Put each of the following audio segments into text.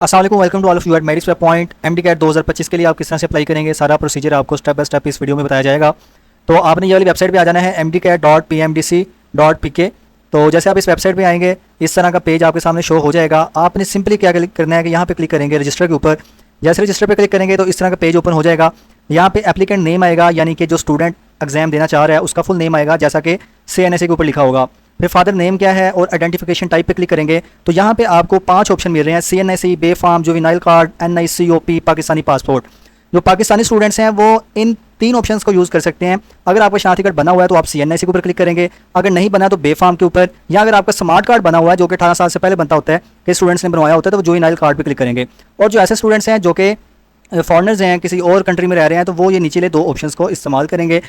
अस्सलाम वालेकुम, welcome to all of you at Medics Web Point. MD CAT 2025 के लिए आप किस तरह से अप्लाई करेंगे, सारा प्रोसीजर आपको स्टेप बाय स्टेप इस वीडियो में बताया जाएगा। तो आपने ये वाली वेबसाइट पे आ जाना है mdcat.pmdc.pk। तो जैसे आप इस वेबसाइट पे आएंगे, इस तरह का पेज आपके सामने शो हो जाएगा। आपने सिंपली क्या क्लिक करना है कि यहाँ पे क्लिक करेंगे रजिस्टर के ऊपर। जैसे रजिस्टर पे क्लिक करेंगे तो इस तरह का पेज ओपन हो जाएगा। यहाँ पे एप्लीकेंट नेम आएगा, यानी कि जो स्टूडेंट एग्जाम देना चाह रहा है उसका फुल नेम आएगा, जैसा कि CNSE के ऊपर लिखा होगा। फिर फादर नेम क्या है और आइडेंटिफिकेशन टाइप पे क्लिक करेंगे तो यहाँ पे आपको 5 ऑप्शन मिल रहे हैं: CNSE, B form, juvenile card, NICOP, Pakistani passport. जो पाकिस्तानी स्टूडेंट्स हैं वो इन 3 ऑप्शंस को यूज़ कर सकते हैं। अगर आपका शनाख्ती कार्ड बना हुआ है तो आप CNSE के ऊपर क्लिक करेंगे, अगर नहीं बना तो बे फार्म के ऊपर, या अगर आपका स्मार्ट कार्ड बना हुआ है जो कि 18 साल से पहले बनता होता है, कि स्टूडेंट्स ने बनवाया होता है, तो वो जुवेनाइल कार्ड पर क्लिक करेंगे। और जो ऐसे स्टूडेंट्स हैं जो कि फॉरनर्स हैं, किसी और कंट्री में रह रहे हैं, तो वो ये नीचे 2 ऑप्शंस को इस्तेमाल करेंगे।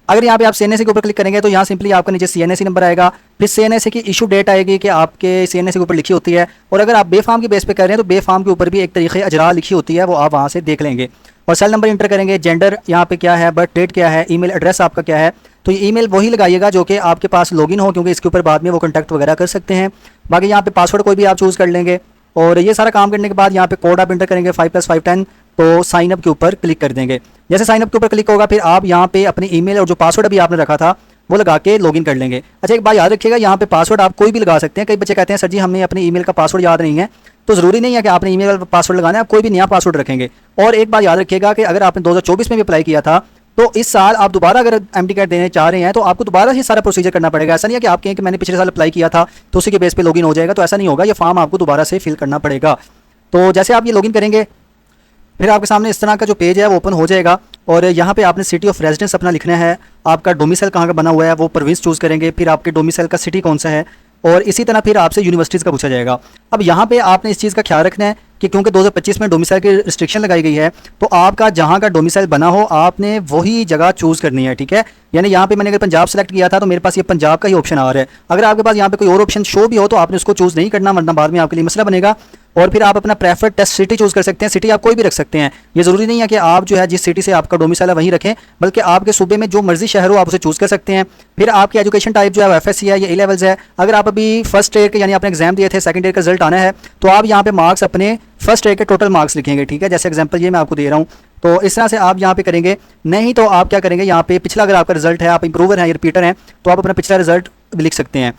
अगर यहाँ पे आप CNSE के ऊपर क्लिक करेंगे तो यहाँ सिंपली आपका नीचे CNSE नंबर आएगा, फिर CNSE की इशू डेट आएगी कि आपके CNSE के ऊपर लिखी होती है। और अगर आप बे फार्म की बेस पे कर रहे हैं तो बे फार्म के ऊपर भी एक तरीक़े अजरा लिखी होती है, वो आप वहाँ से देख लेंगे। और सेल नंबर इंटर करेंगे, जेंडर यहाँ पे क्या है, बर्थ डेट क्या है, ईमेल एड्रेस आपका क्या है। तो ये ईमेल वही लगाइएगा जो कि आपके पास लॉगिन हो, क्योंकि इसके ऊपर बाद में वो कॉन्टैक्ट वगैरह कर सकते हैं। बाकी यहाँ पे पासवर्ड कोई भी आप चूज़ कर लेंगे। और ये सारा काम करने के बाद यहाँ पे कोड आप इंटर करेंगे 5+5 10। तो साइन अप के ऊपर क्लिक कर देंगे। जैसे साइन अप के ऊपर क्लिक होगा फिर आप यहाँ पे अपनी ईमेल और जो पासवर्ड अभी आपने रखा था वो लगा के लॉगिन कर लेंगे। अच्छा, एक बात याद रखिएगा, यहाँ पे पासवर्ड आप कोई भी लगा सकते हैं। कई बच्चे कहते हैं सर जी हमें अपनी ईमेल का पासवर्ड याद नहीं है, तो ज़रूरी नहीं है कि आपने ईमेल का पासवर्ड लगाना है, आप कोई भी नया पासवर्ड रखेंगे। और एक बात याद रखिएगा कि अगर आपने 2024 में भी अप्लाई किया था तो इस साल आप दोबारा अगर MD कैट देने चाह रहे हैं तो आपको दोबारा ही सारा प्रोसीजर करना पड़ेगा। ऐसा नहीं है कि आप कहें कि मैंने पिछले साल अप्लाई किया था तो उसी के बेस पे लॉगिन हो जाएगा, तो ऐसा नहीं होगा। ये फॉर्म आपको दोबारा से फिल करना पड़ेगा। तो जैसे आप ये लॉगिन करेंगे फिर आपके सामने इस तरह का जो पेज है वो ओपन हो जाएगा। और यहाँ पे आपने सिटी ऑफ रेजिडेंस अपना लिखना है, आपका डोमिसाइल कहाँ का बना हुआ है वो प्रोविंस चूज़ करेंगे, फिर आपके डोमिसाइल का सिटी कौन सा है, और इसी तरह फिर आपसे यूनिवर्सिटीज़ का पूछा जाएगा। अब यहाँ पे आपने इस चीज़ का ख्याल रखना है कि क्योंकि 2025 में डोमिसाइल की रिस्ट्रिक्शन लगाई गई है, तो आपका जहाँ का डोमिसाइल बना हो आपने वही जगह चूज़ करनी है, ठीक है। यानी यहाँ पे मैंने अगर पंजाब सेलेक्ट किया था तो मेरे पास ये पंजाब का ही ऑप्शन आ रहा है। अगर आपके पास यहाँ पे कोई और ऑप्शन शो भी हो तो आपने उसको चूज़ नहीं करना, वरना बाद में आपके लिए मसला बनेगा। और फिर आप अपना प्रेफर्ड टेस्ट सिटी चूज़ कर सकते हैं। सिटी आप कोई भी रख सकते हैं, ये ज़रूरी नहीं है कि आप जो है जिस सिटी से आपका डोमिसाइल है वहीं रखें, बल्कि आपके सूबे में जो मर्जी शहर हो आप उसे चूज़ कर सकते हैं। फिर आपकी एजुकेशन टाइप जो है FSC है या A लेवल्स है। अगर आप अभी फर्स्ट ईयर के यानी आपने एग्जाम दिए थे, सेकंड ईयर का रिजल्ट आना है, तो आप यहाँ पे मार्क्स अपने फर्स्ट ईयर के टोटल मार्क्स लिखेंगे, ठीक है। जैसे एग्जांपल ये मैं आपको दे रहा हूँ, तो इस तरह से आप यहाँ पे करेंगे। नहीं तो आप क्या करेंगे, यहाँ पे पिछला अगर आपका रिजल्ट है, आप इंप्रूवर हैं या रिपीटर हैं, तो आप अपना पिछला रिजल्ट लिख सकते हैं।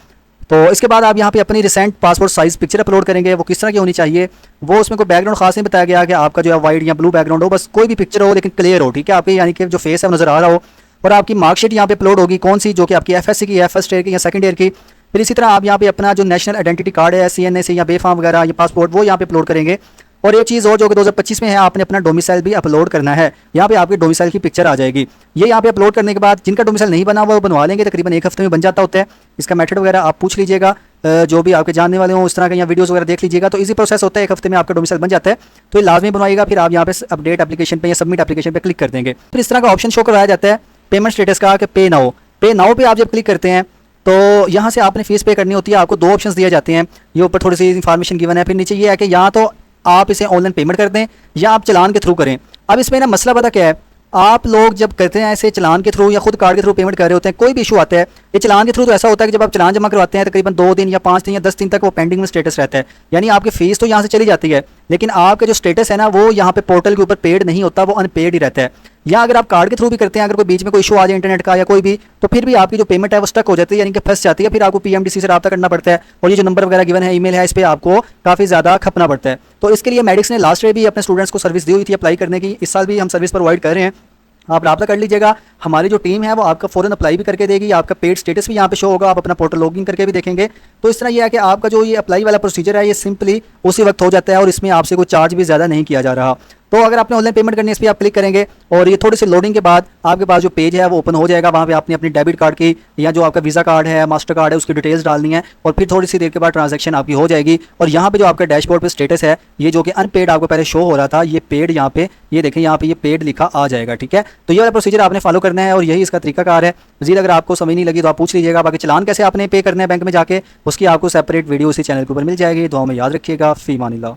तो इसके बाद आप यहाँ पे अपनी recent passport size picture upload करेंगे। वो किस तरह की होनी चाहिए, वो उसमें कोई बैकग्राउंड खास नहीं बताया गया कि आपका जो है वाइट या ब्लू बैकग्राउंड हो, बस कोई भी पिक्चर हो लेकिन क्लियर हो, ठीक है। आपकी यानी कि जो फेस है वो नज़र आ रहा हो। और आपकी मार्कशीट यहाँ पे अपलोड होगी, कौन सी, जो कि आपकी FSC की है, फर्स्ट ईयर की या सेकंड ईयर की। फिर इसी तरह आप यहाँ पे अपना जो नेशनल आइडेंटिटी कार्ड है, CNSE या बे फार्म वगैरह या पासपोर्ट, वो यहाँ पे अपलोड करेंगे। और एक चीज़ और जो कि 2025 में है, आपने अपना डोमिसाइल भी अपलोड करना है। यहाँ पे आपके डोमिसाइल की पिक्चर आ जाएगी। ये यहाँ पे अपलोड करने के बाद जिनका डोमिसाइल नहीं बना हुआ वो बनवा लेंगे, तकरीबन 1 हफ्ते में बन जाता होता है। इसका मेथड वगैरह आप पूछ लीजिएगा, जो भी आपके जानने वाले हों उस तरह के, या वीडियोस वगैरह देख लीजिएगा, तो इजी प्रोसेस होता है। 1 हफ्ते में आपका डोमिसाइल बन जाता है, तो ये लाजमी बनवाइएगा। फिर आप यहाँ पे अपडेट एप्लीकेशन पे या सबमिट एप्लीकेशन पे क्लिक कर देंगे। फिर इस तरह का ऑप्शन शो करवाया जाता है पेमेंट स्टेटस का कि पे नाउ। पे नाउ पे आप जब क्लिक करते हैं तो यहाँ से आपने फीस पे करनी होती है। आपको 2 ऑप्शंस दिए जाते हैं, ये ऊपर थोड़ी सी इन्फॉर्मेशन गिवन है। फिर नीचे ये है कि या तो आप इसे ऑनलाइन पेमेंट कर दें या आप चलान के थ्रू करें। अब इसमें ना मसला पता क्या है, आप लोग जब करते हैं ऐसे चलान के थ्रू या खुद कार्ड के थ्रू पेमेंट कर रहे होते हैं, कोई भी इशू आता है। ये चलान के थ्रू तो ऐसा होता है कि जब आप चलान जमा करवाते हैं तकरीबन 2 दिन या 5 दिन या 10 दिन तक वो पेंडिंग में स्टेटस रहता है। यानी आपकी फीस तो यहाँ से चली जाती है, लेकिन आपका जो स्टेटस है ना वो यहाँ पे पोर्टल के ऊपर पेड नहीं होता, वो अनपेड ही रहता है। या अगर आप कार्ड के थ्रू भी करते हैं, अगर कोई बीच में कोई इशू आ जाए इंटरनेट का या कोई भी, तो फिर भी आपकी जो पेमेंट है वो स्टक हो जाती है, यानी कि फंस जाती है। फिर आपको PMDC से रब्ता करना पड़ता है, और ये जो नंबर वगैरह गिवन है, ईमेल है, इस पर आपको काफ़ी ज़्यादा खपना पड़ता है। तो इसके लिए मेडिक्स ने लास्ट ईयर भी अपने स्टूडेंट्स को सर्विस दी हुई थी अप्लाई करने की। इस साल भी हम सर्विस प्रोवाइड कर रहे हैं, आप रब्ता कर लीजिएगा। हमारी जो टीम है वो आपका फ़ौरन अप्लाई भी करके देगी, आपका पेड स्टेटस भी यहाँ पे शो होगा, आप अपना पोर्टल लॉगिन करके भी देखेंगे। तो इस तरह यह है कि आपका जो ये अप्लाई वाला प्रोसीजर है ये सिंपली उसी वक्त हो जाता है, और इसमें आपसे कोई चार्ज भी ज़्यादा नहीं किया जा रहा। तो अगर आपने ऑनलाइन पेमेंट करनी है, इस पर आप क्लिक करेंगे और ये थोड़ी सी लोडिंग के बाद आपके पास जो पेज है वो ओपन हो जाएगा। वहाँ पे आपने अपनी डेबिट कार्ड की या जो आपका वीज़ा कार्ड है, मास्टर कार्ड है, उसकी डिटेल्स डालनी है, और फिर थोड़ी सी देर के बाद ट्रांजैक्शन आपकी हो जाएगी। और यहाँ पे जो आपका डैशबोर्ड पे स्टेटस है, ये जो कि अनपेड आपको पहले शो हो रहा था, ये पेड यहाँ पे, ये देखें यहाँ पे ये पेड लिखा आ जाएगा, ठीक है। तो ये वाला प्रोसीजर आपने फॉलो करना है और यही इसका तरीकाकार है। मज़ीद अगर आपको समझ नहीं लगी तो आप पूछ लीजिएगा। बाकी चलान कैसे आपने पे करना है बैंक में जाके, उसकी आपको सेपरेट वीडियो इसी चैनल के ऊपर मिल जाएगी। दुआ में याद रखिएगा। फ़ी मानिल्लाह।